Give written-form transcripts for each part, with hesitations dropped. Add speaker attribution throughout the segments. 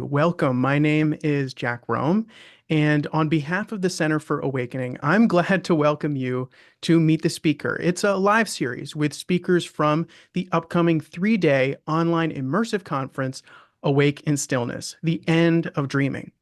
Speaker 1: Welcome. My name is Jack Rome, and on behalf of the Center for Awakening, I'm glad to welcome you to Meet the Speaker. It's a live series with speakers from the upcoming 3-day online immersive conference, Awake in Stillness, the End of Dreaming.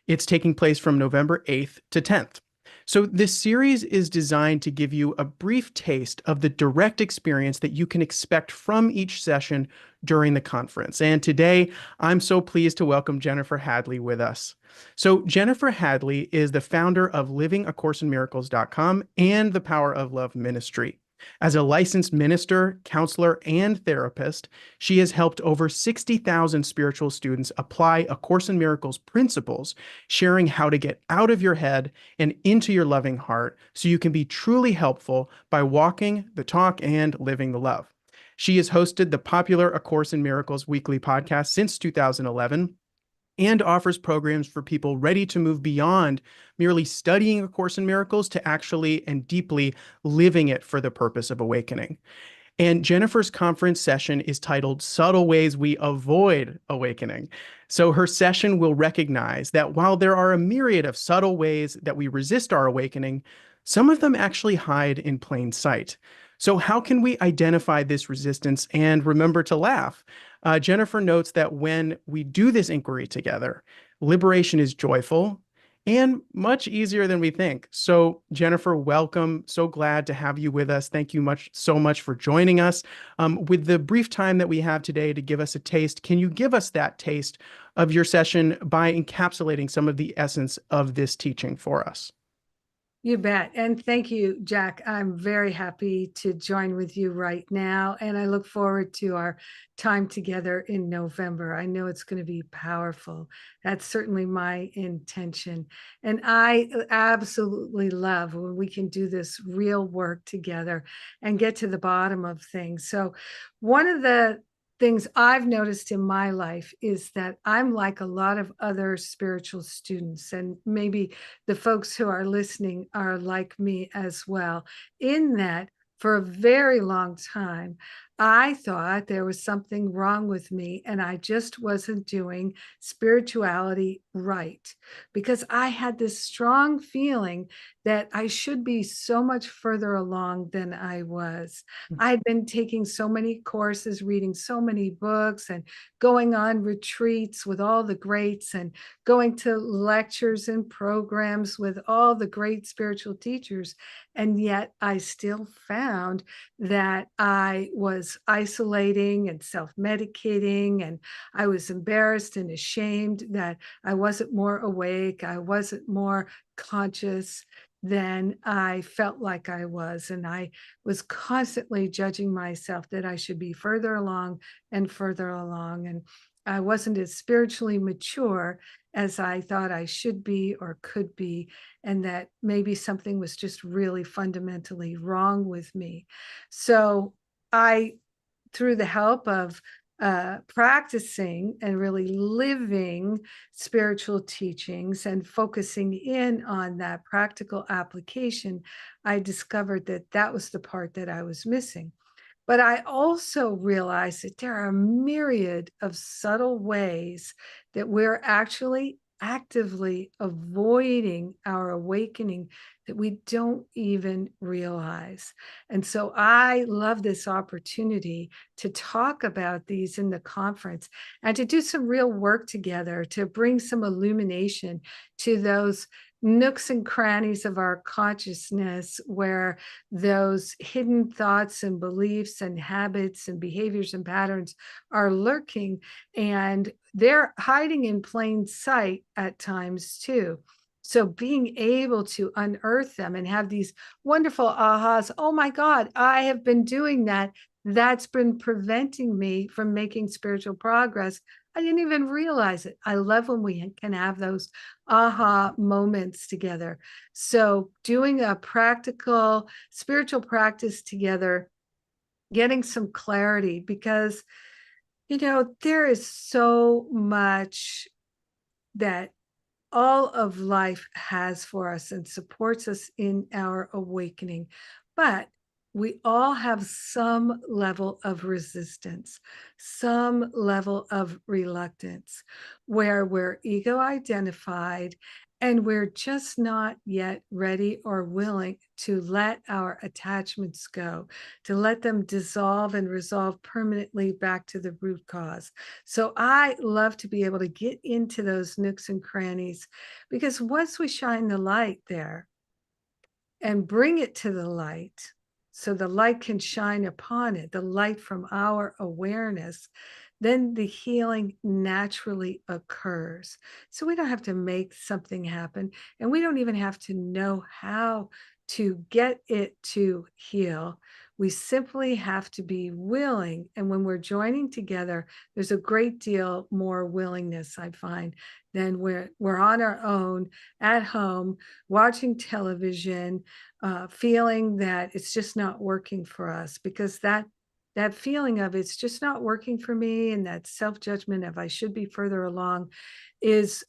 Speaker 1: It's taking place from November 8th to 10th. So, this series is designed to give you a brief taste of the direct experience that you can expect from each session during the conference. And today, I'm so pleased to welcome Jennifer Hadley with us. So, Jennifer Hadley is the founder of livingacoursein miracles.com and the Power of Love Ministry. As a licensed minister, counselor, and therapist, she has helped over 60,000 spiritual students apply A Course in Miracles principles, sharing how to get out of your head and into your loving heart so you can be truly helpful by walking the talk and living the love. She has hosted the popular A Course in Miracles weekly podcast since 2011 and offers programs for people ready to move beyond merely studying A Course in Miracles to actually and deeply living it for the purpose of awakening. And Jennifer's conference session is titled Subtle Ways We Avoid Awakening. So her session will recognize that while there are a myriad of subtle ways that we resist our awakening, some of them actually hide in plain sight. So, how can we identify this resistance and remember to laugh? Jennifer notes that when we do this inquiry together, liberation is joyful and much easier than we think. So, Jennifer, welcome. So glad to have you with us. Thank you so much for joining us. With the brief time that we have today to give us a taste, can you give us that taste of your session by encapsulating some of the essence of this teaching for us?
Speaker 2: You bet. And thank you, Jack. I'm very happy to join with you right now. And I look forward to our time together in November. I know it's going to be powerful. That's certainly my intention. And I absolutely love when we can do this real work together and get to the bottom of things. So, one of the things I've noticed in my life is that I'm like a lot of other spiritual students, and maybe the folks who are listening are like me as well, in that for a very long time, I thought there was something wrong with me and I just wasn't doing spirituality right because I had this strong feeling that I should be so much further along than I was. I had been taking so many courses, reading so many books, and going on retreats with all the greats, and going to lectures and programs with all the great spiritual teachers. And yet I still found that I was isolating and self-medicating, and I was embarrassed and ashamed that I wasn't more awake, I wasn't more conscious than I felt like I was. And I was constantly judging myself that I should be further along and further along. And I wasn't as spiritually mature as I thought I should be or could be, and that maybe something was just really fundamentally wrong with me. So I, through the help of practicing and really living spiritual teachings and focusing in on that practical application, I discovered that that was the part that I was missing. But I also realized that there are a myriad of subtle ways that we're actually actively avoiding our awakening that we don't even realize. And so I love this opportunity to talk about these in the conference and to do some real work together to bring some illumination to those nooks and crannies of our consciousness where those hidden thoughts and beliefs and habits and behaviors and patterns are lurking, and they're hiding in plain sight at times too. So being able to unearth them and have these wonderful ahas, oh my God, I have been doing that. That's been preventing me from making spiritual progress. I didn't even realize it. I love when we can have those aha moments together. So doing a practical spiritual practice together, getting some clarity, because there is so much that all of life has for us and supports us in our awakening. But we all have some level of resistance, some level of reluctance where we're ego identified and we're just not yet ready or willing to let our attachments go, to let them dissolve and resolve permanently back to the root cause. So I love to be able to get into those nooks and crannies because once we shine the light there, and bring it to the light so the light can shine upon it, the light from our awareness, then the healing naturally occurs. So we don't have to make something happen, and we don't even have to know how to get it to heal. We simply have to be willing. And when we're joining together, there's a great deal more willingness, I find, than we're on our own at home watching television, feeling that it's just not working for us because that feeling of it's just not working for me and that self-judgment of I should be further along is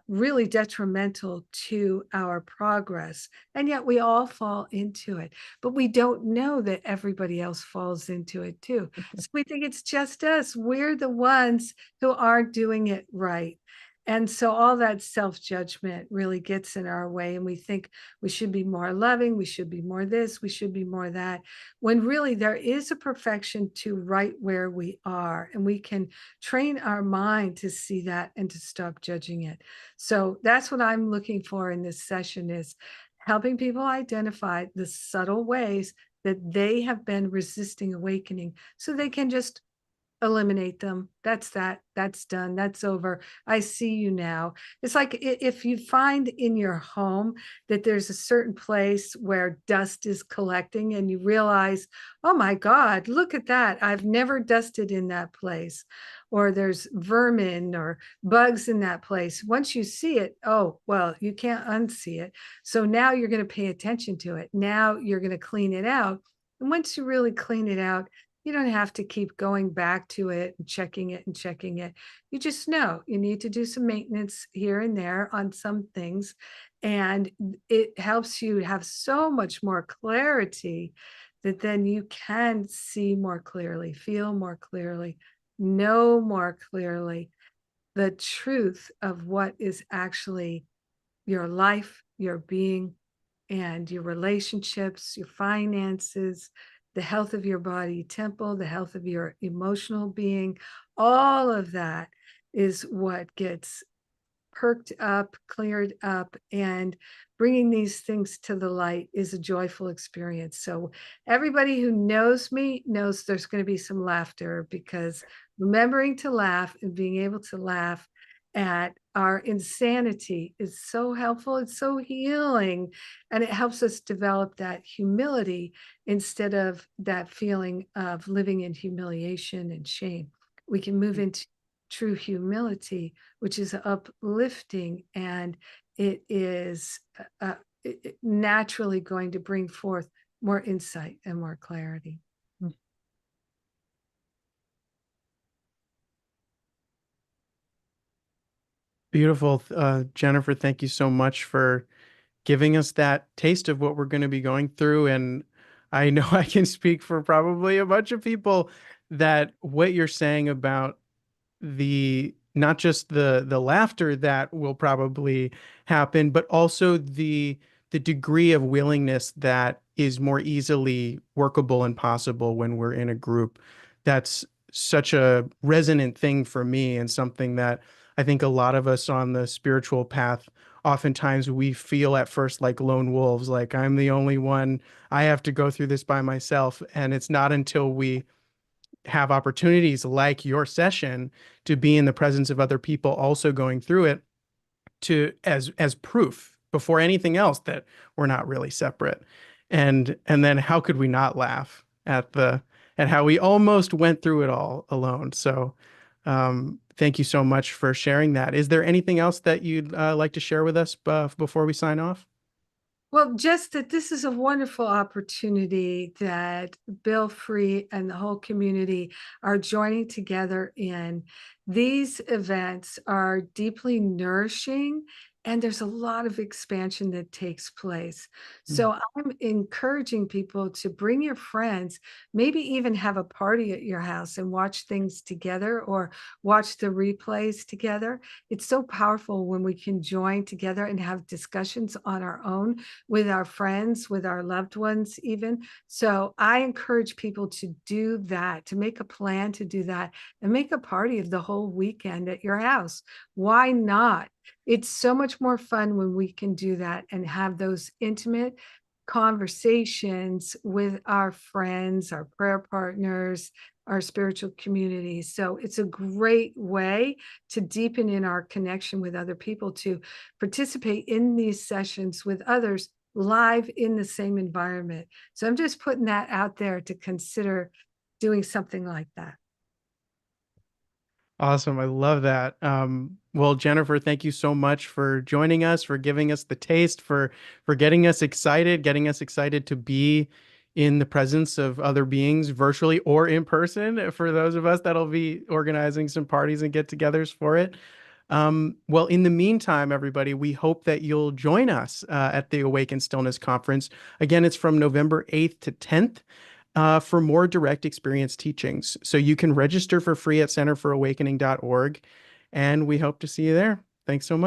Speaker 2: really detrimental to our progress. And yet we all fall into it, but we don't know that everybody else falls into it too. So we think it's just us. We're the ones who aren't doing it right. And so all that self-judgment really gets in our way, and we think we should be more loving, we should be more this, we should be more that, when really there is a perfection to right where we are, and we can train our mind to see that and to stop judging it. So that's what I'm looking for in this session is helping people identify the subtle ways that they have been resisting awakening so they can just eliminate them. That's that. That's done. That's over. I see you now. It's like if you find in your home that there's a certain place where dust is collecting and you realize, oh my God, look at that. I've never dusted in that place. Or there's vermin or bugs in that place. Once you see it, oh, well, you can't unsee it. So now you're going to pay attention to it. Now you're going to clean it out. And once you really clean it out, you don't have to keep going back to it and checking it and checking it. You just know you need to do some maintenance here and there on some things. And it helps you have so much more clarity that then you can see more clearly, feel more clearly, know more clearly the truth of what is actually your life, your being, and your relationships, your finances, the health of your body temple, the health of your emotional being, all of that is what gets perked up, cleared up, and bringing these things to the light is a joyful experience. So everybody who knows me knows there's going to be some laughter because remembering to laugh and being able to laugh at our insanity is so helpful. It's so healing. And it helps us develop that humility instead of that feeling of living in humiliation and shame. We can move into true humility, which is uplifting, and it is naturally going to bring forth more insight and more clarity.
Speaker 1: Beautiful. Jennifer, thank you so much for giving us that taste of what we're going to be going through. And I know I can speak for probably a bunch of people that what you're saying about the not just the laughter that will probably happen, but also the degree of willingness that is more easily workable and possible when we're in a group. That's such a resonant thing for me and something that I think a lot of us on the spiritual path oftentimes we feel at first like lone wolves, like I'm the only one, I have to go through this by myself. And it's not until we have opportunities like your session to be in the presence of other people also going through it to as proof before anything else that we're not really separate. And then how could we not laugh at the at how we almost went through it all alone. So thank you so much for sharing that. Is there anything else that you'd like to share with us before we sign off?
Speaker 2: Well, just that this is a wonderful opportunity that Bill Free and the whole community are joining together in. These events are deeply nourishing and there's a lot of expansion that takes place.
Speaker 1: Mm.
Speaker 2: So I'm encouraging people to bring your friends, maybe even have a party at your house and watch things together or watch the replays together. It's so powerful when we can join together and have discussions on our own with our friends, with our loved ones, even. So I encourage people to do that, to make a plan to do that and make a party of the whole weekend at your house. Why not? It's so much more fun when we can do that and have those intimate conversations with our friends, our prayer partners, our spiritual community. So it's a great way to deepen in our connection with other people, to participate in these sessions with others live in the same environment. So I'm just putting that out there to consider doing something like that.
Speaker 1: Awesome. I love that. Well, Jennifer, thank you so much for joining us, for giving us the taste, for getting us excited to be in the presence of other beings virtually or in person for those of us that'll be organizing some parties and get-togethers for it. Well, in the meantime, everybody, we hope that you'll join us at the Awaken Stillness Conference. Again, it's from November 8th to 10th for more direct experience teachings. So you can register for free at centerforowakening.org, and we hope to see you there. Thanks so much.